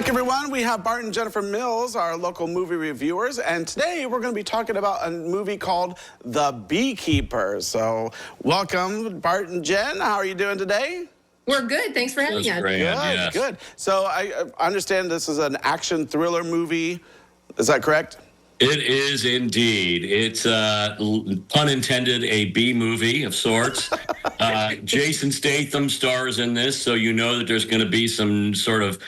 everyone. We have Bart and Jennifer Mills, our local movie reviewers, and today we're going to be talking about a movie called The Beekeeper. So welcome, Bart and Jen. How are you doing today? We're good. Thanks for having us. Good, yes. good. So I understand this is an action thriller movie. Is that correct? It is indeed. It's, pun intended, a B movie of sorts. Jason Statham stars in this, so you know that there's going to be some sort of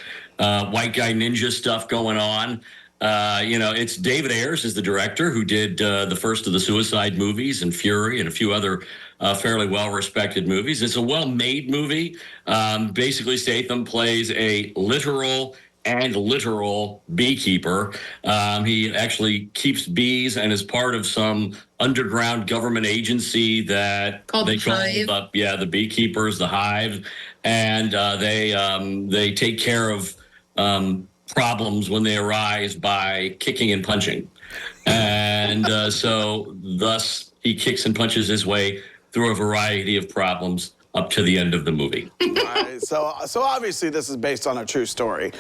white guy ninja stuff going on. It's David Ayers is the director who did the first of the Suicide movies and Fury and a few other fairly well-respected movies. It's a well-made movie. Basically, Statham plays a literal beekeeper. He actually keeps bees and is part of some underground government agency that they call the beekeepers, the hive, and they take care of problems when they arise by kicking and punching, and so thus he kicks and punches his way through a variety of problems up to the end of the movie. Right. So obviously this is based on a true story.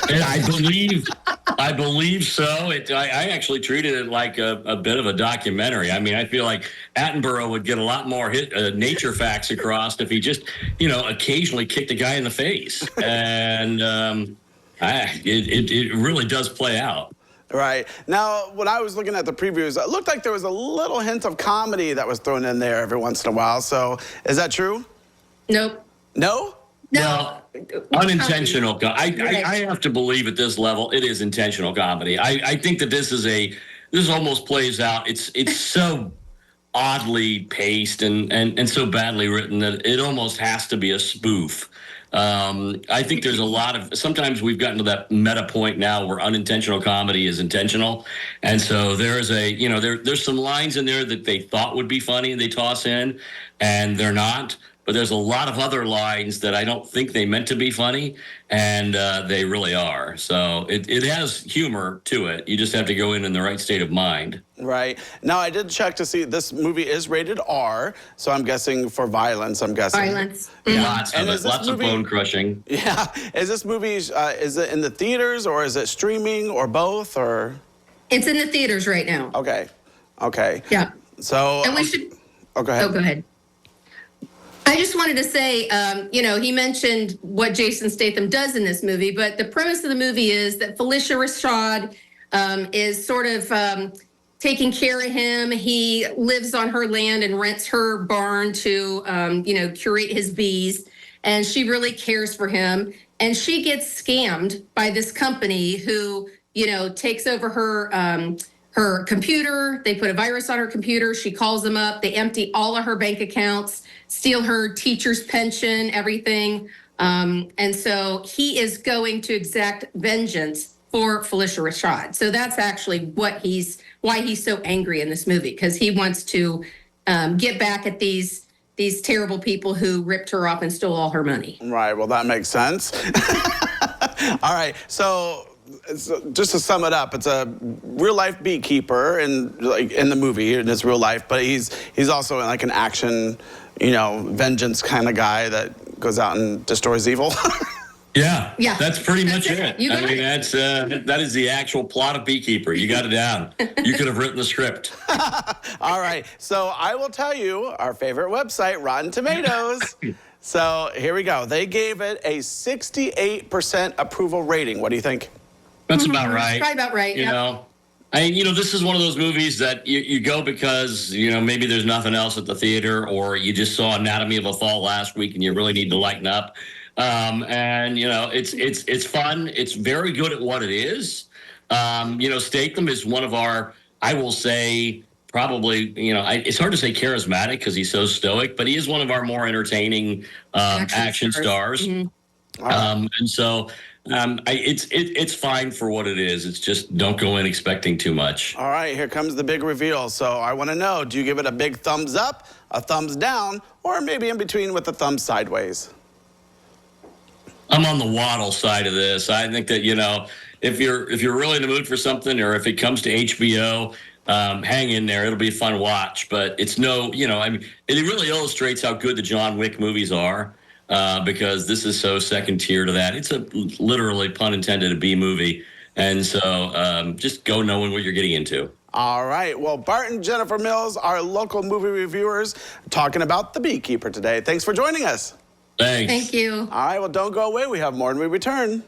And I believe so. I actually treated it like a bit of a documentary. I mean, I feel like Attenborough would get a lot more nature facts across if he just, occasionally kicked a guy in the face. And it really does play out. Right. Now, when I was looking at the previews, it looked like there was a little hint of comedy that was thrown in there every once in a while. So is that true? Nope. No? No. Unintentional. I have to believe at this level it is intentional comedy. I think that this almost plays out. It's so oddly paced and so badly written that it almost has to be a spoof. I think there's a lot of, sometimes we've gotten to that meta point now where unintentional comedy is intentional. And so there's there's some lines in there that they thought would be funny and they toss in and they're not. But there's a lot of other lines that I don't think they meant to be funny, and they really are. So it has humor to it. You just have to go in the right state of mind. Right. Now, I did check to see this movie is rated R, so I'm guessing for violence, Violence. Mm-hmm. Lots of bone crushing. Yeah. Is this movie, is it in the theaters, or is it streaming, or both, or? It's in the theaters right now. Okay. Yeah. So. And we should. Oh, go ahead. Oh, go ahead. I just wanted to say, he mentioned what Jason Statham does in this movie, but the premise of the movie is that Phylicia Rashad is sort of taking care of him. He lives on her land and rents her barn to, curate his bees, and she really cares for him. And she gets scammed by this company who, takes over her computer. They put a virus on her computer. She calls them up. They empty all of her bank accounts, steal her teacher's pension, everything. And so he is going to exact vengeance for Phylicia Rashad. So that's actually why he's so angry in this movie, because he wants to get back at these terrible people who ripped her off and stole all her money. Right. Well, that makes sense. All right. So just to sum it up, it's a real life beekeeper in the movie, in his real life, but he's also like an action, vengeance kind of guy that goes out and destroys evil. Yeah, that's pretty much it. I mean, that is the actual plot of Beekeeper. You got it down. You could have written the script. All right. So I will tell you our favorite website, Rotten Tomatoes. So here we go. They gave it a 68% approval rating. What do you think? That's about right. Probably about right. This is one of those movies that you go because, maybe there's nothing else at the theater, or you just saw Anatomy of a Fall last week and you really need to lighten up. It's fun. It's very good at what it is. Statham is one of our, I will say, probably, it's hard to say charismatic because he's so stoic, but he is one of our more entertaining action stars. Mm-hmm. And so it's fine for what it is. It's just don't go in expecting too much. All right, here comes the big reveal. So I want to know, do you give it a big thumbs up, a thumbs down, or maybe in between with the thumb sideways? I'm on the waddle side of this. I think that, if you're really in the mood for something, or if it comes to HBO, hang in there. It'll be a fun watch, but it's it really illustrates how good the John Wick movies are. because this is so second tier to that. It's a literally, pun intended, a B movie. And so just go knowing what you're getting into. All right. Well, Bart and Jennifer Mills, our local movie reviewers, talking about The Beekeeper today. Thanks for joining us. Thanks. Thank you. All right. Well, don't go away. We have more when we return.